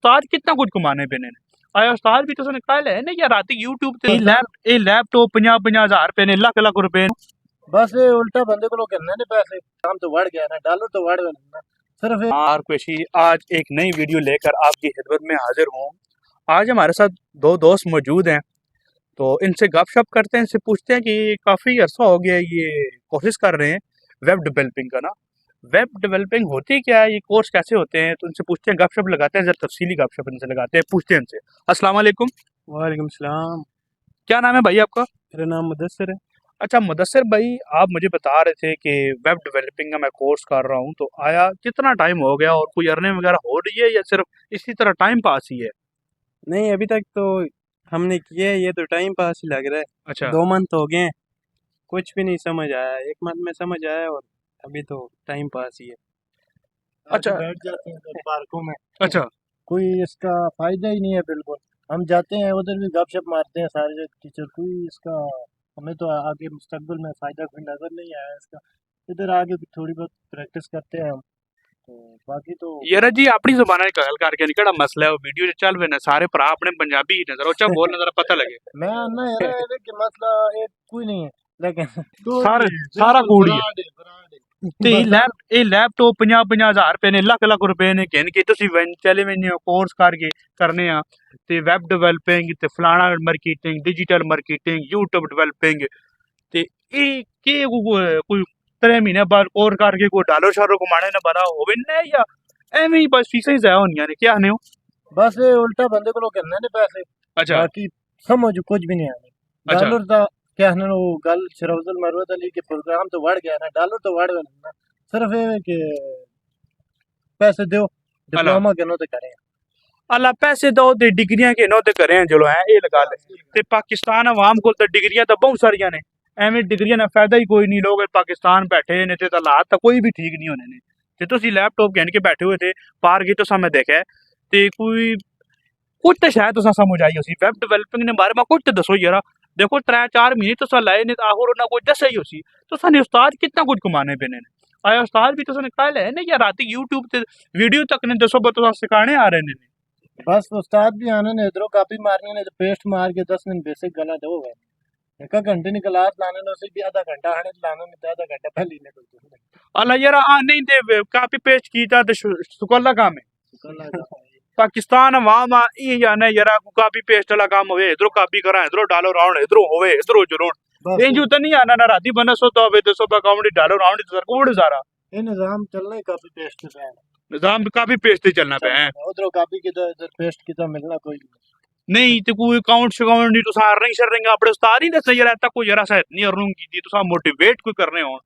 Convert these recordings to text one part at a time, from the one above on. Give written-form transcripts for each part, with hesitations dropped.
उस्ताद कितना कुछ कमाने पे ने आया उस्ताद भी तुसें कल है ना या राती यूट्यूब ते लैपटॉप 50-50 हज़ार रुपए ने लाख रुपए बस ये उल्टा बंदे को लोग कहने ने पैसे काम तो बढ़ गया ना डॉलर तो बढ़ गया ना सिर्फ आरकुशी आज एक नई वीडियो लेकर आपकी खिदमत में हाजिर हूँ। आज हमारे साथ दो दोस्त मौजूद हैं, तो इनसे गपशप करते हैं, इनसे पूछते हैं कि काफ़ी अरसा हो गया ये कोशिश कर रहे हैं वेब डेवलपिंग का ना। वेब डेवलपिंग होती क्या है, ये कोर्स कैसे होते हैं, तो इनसे पूछते हैं, गपशप लगाते हैं, जरा तफसीली गपशप इनसे लगाते हैं, पूछते हैं इनसे। अस्सलाम वालेकुम। वालेकुम सलाम। क्या नाम है भाई आपका? मेरा नाम मुदस्सिर है। अच्छा मुदस्सिर भाई, आप मुझे बता रहे थे कि वेब डेवलपिंग का मैं कोर्स कर रहा हूँ, तो आया कितना टाइम हो गया और कोई अर्निंग वगैरह हो रही है या सिर्फ इसी तरह टाइम पास ही है? नहीं अभी तक तो हमने किया है, ये तो टाइम पास ही लग रहा है। अच्छा 2 मंथ हो गए हैं, कुछ भी नहीं समझ आया। 1 मंथ में समझ आया और अभी तो टाइम पास ही है। अच्छा बैठ जाते हैं पार्कों में, अच्छा कोई इसका फायदा ही नहीं है बिल्कुल। हम जाते हैं उधर भी गपशप मारते हैं सारे टीचर, कोई इसका हमें तो आगे मुस्तकबिल में फ़ायदा कोई नज़र नहीं आया इसका। इधर आगे थोड़ी बहुत प्रैक्टिस करते हैं हम, तो बाकी तो यार जी अपनी जुबान गल करके निकड़ा मसला है, वीडियो चल पे ना सारे भरा अपने पंजाबी ही नजर उच्चा बोलना जरा पता लगे। मैं ना यार ये कि मसला एक कोई नहीं है, लेकिन सारे सारा कूड़ी है ਤੇ बरदार ਇਹ ਲੈਪਟਾਪ 50-50 ਹਜ਼ਾਰ ਰੁਪਏ ਨੇ ਲੱਖ ਰੁਪਏ ਨੇ ਕਹਿਣ ਕਿ ਤੁਸੀਂ ਚਲੇ ਮੈਨੇ ਕੋਰਸ ਕਰਕੇ ਕਰਨੇ ਆ ਤੇ ਵੈਬ ਡਿਵੈਲਪਿੰਗ ਤੇ ਫਲਾਣਾ marketing digital marketing YouTube developing ਤੇ ਇਹ ਕੀ ਕੋਈ 3 ਮਹੀਨੇ ਬਾਅਦ ਕੋਰਸ ਕਰਕੇ ਕੋਈ ਡਾਲਰ ਸ਼ਾਲਰ ਕਮਾਣੇ ਨਾ ਬਣਾ ਹੋਵੇ ਨਾ ਜਾਂ ਐਵੇਂ ਹੀ ਬਸ ਫੀਸਾਂ ਹੀ ਜ਼ਾਇਆ ਹੋਣੀਆਂ ਨੇ क्या ਨੇ हो? बस ये उल्टा बंदे को लोग कहने ने पैसे, अच्छा बाकी समझ कुछ भी नहीं आने। अच्छा डॉलर का क्या है ना, वो गल शरफुल मरवत अली के प्रोग्राम तो बढ़ गया ना, डॉलर तो बढ़ गया ना। सिर्फ ये है कि पैसे दो, अला डिप्लोमा के नो तो करें। अला पैसे दो ते डिग्रियां के नो ते करें चलो है ये लगा ले ते पाकिस्तान अवाम को तो डिग्रियां तो बहुत सारियां ने एवें डिग्रियां ना फायदा ही कोई नहीं। लोग पाकिस्तान बैठे ने ते हालात तो कोई भी ठीक नहीं होने ने ते तुसी लैपटॉप कहन के बैठे हुए थे पार की तो मैं देखा है ते कोई कुछ तो शायद तुसा समझ आई उसी वेब डेवलपिंग ने बारे में कुछ तो दसो यार। देखो 3-4 महीने तुसा लाए ने आखिर ना कोई दस ही उसी तुसा ने उस्ताद कितना कुछ कमाने पे ने आया उस्ताद भी तुसा ने कल है ना या राती YouTube ते वीडियो तक ने दसो बस तुसा सिखाने आ रहे ने। बस उस्ताद भी आने ने इधरों कापी मारने ने, तो पेस्ट मार के 10 दिन बेसिक गला दो गए। एक घंटे की क्लास लाने ने, उसे भी आधा घंटा आने लाने ने, तो आधा घंटा पहले ही निकल अल्लाह यार आ नहीं दे कापी पेस्ट कीता तो सुकल्ला काम है पाकिस्तान अवाम आ ये जाने यार कापी पेस्ट वाला काम होवे इधरों कापी करा इधरों डालो राउंड इधरों होवे इधरों जरूर बस इंजू तो नहीं आना ना राती बना सोता होवे तो सुबह काउंटी डालो राउंड तो कोड सारा ये निजाम चलना ही कापी पेस्ट पे है। निजाम कापी पेस्ट ही चलना पे है उधरों कापी की तो इधर पेस्ट की तो मिलना कोई नहीं तो कोई अकाउंट शकाउंट नहीं तो अर्निंग शर्निंग अपने उस्ताद ही दस यार तक कोई जरा सा इतनी अर्निंग की तो मोटिवेट कोई करने हो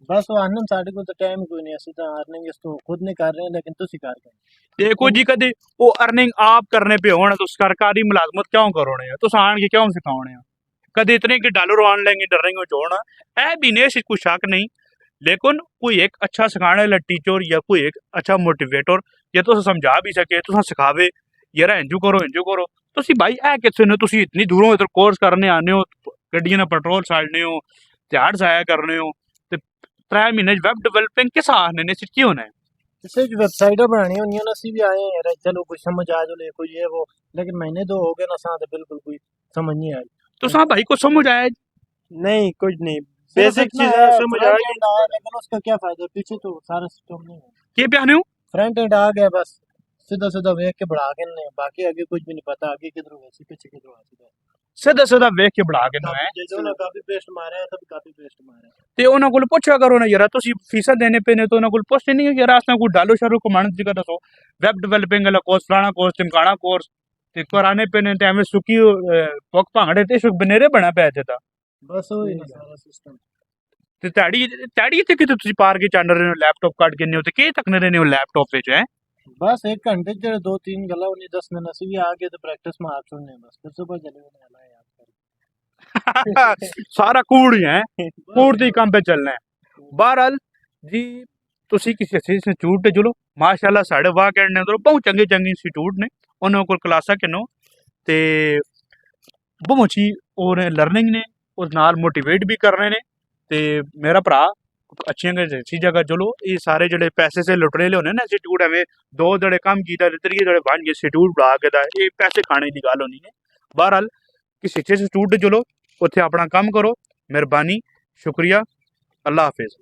बस वो आनंद साढ़े को तो टाइम कोई नहीं, असं तो अर्निंग इसको खुद नहीं कर रहे हैं, लेकिन तुसी कर रहे हैं। देखो जी कदे वो अर्निंग आप करने पे होना तो सरकारी मुलाजमत क्यों करोने तो आन के क्यों सिखाने कदे इतने कि डॉलर आन लेंगे डरेंगे छोड़ना है भी नहीं कोई शक नहीं, लेकिन कोई एक अच्छा सिखाने वाला टीचर या कोई एक अच्छा मोटिवेटर या तो समझा भी सके तो सिखावे यार इंजू करो तो भाई है कितने ने तुसी इतनी दूरों इधर कोर्स करने आने हो गड्डियां ने पेट्रोल साड़ने हो ध्याड़ जाया करने हो ते 3 महीने वेब डेवलपिंग किस आने ने क्यों होना है जैसे जो वेबसाइटें बनानी होनी है ना, सी भी आए हैं यार, चलो कुछ समझ आ जो ले कोई ये वो, लेकिन महीने 2 हो गए ना, साथ बिल्कुल कोई समझ नहीं आई। तो भाई को समझ आया नहीं कुछ नहीं, सिर्फ बेसिक इतना चीजें है समझ आ फ्रंट गई, एंड आया लेकिन उसका क्या फायदा, पीछे तो सारा सिस्टम नहीं है। के प्याने हो फ्रंट एंड आ गया, बस सीधा सीधा वेख के बढ़ा के नहीं, बाकी आगे कुछ भी नहीं पता, आगे किधर वैसे पीछे किधर सीधा सीधा सीधा वेख के बढ़ा के ना है जैसे उन्हें काफी पेस्ट मारा है, तब काफी पेस्ट मारा है। ते उन्हां कोल पुछया करो ना यार तुसी फीसां देने पे ने तो उन्हां कोल पुछते नहीं है यार असां कोई डालो शालो को मानस जी का दसो वेब डेवलपिंग वाला कोर्स फलाना कोर्स टिमकाना कोर्स ते कराने पे ने ते एवें सुकी पक भांगड़े ते सुक बनेरे बना पे थे बस वही ना सारा सिस्टम। ते ताड़ी ते कि तुसी पार के चांडर ने लैपटॉप काट के ने होते के तक ने रहने हो लैपटॉप पे जो है बस 1 घंटे जो 2-3 गला उन्हें 10 दिन ऐसे भी आगे तो प्रैक्टिस में आप सुनने, बस फिर सुबह चले उन्हें हला याद सारा कूड़ ही है कूड़ दी काम पे चलना है। बहरहाल जी तुसी किसी अच्छे इंस्टीट्यूट ते चलो माशाल्लाह साढ़े वाह कहने अंदर बहुत चंगे चंगे इंस्टीट्यूट ने उन्होंने कोल क्लासा किनो ते बहुत अच्छी और लर्निंग ने उस नाल मोटिवेट भी कर रहे ने ते मेरा भरा अच्छी अच्छी जगह चलो। ये सारे जेडे पैसे से लुटने होने ना इंस्टीट्यूट एवं दो जड़े कम किया त्रिये जड़े बन गए इंस्टीट्यूट बढ़ा के ये पैसे खाने की गल होनी है। बहरहाल किसी अच्छे इंस्टीट्यूट चलो, उत्थे अपना काम करो। मेहरबानी, शुक्रिया, अल्लाह हाफिज।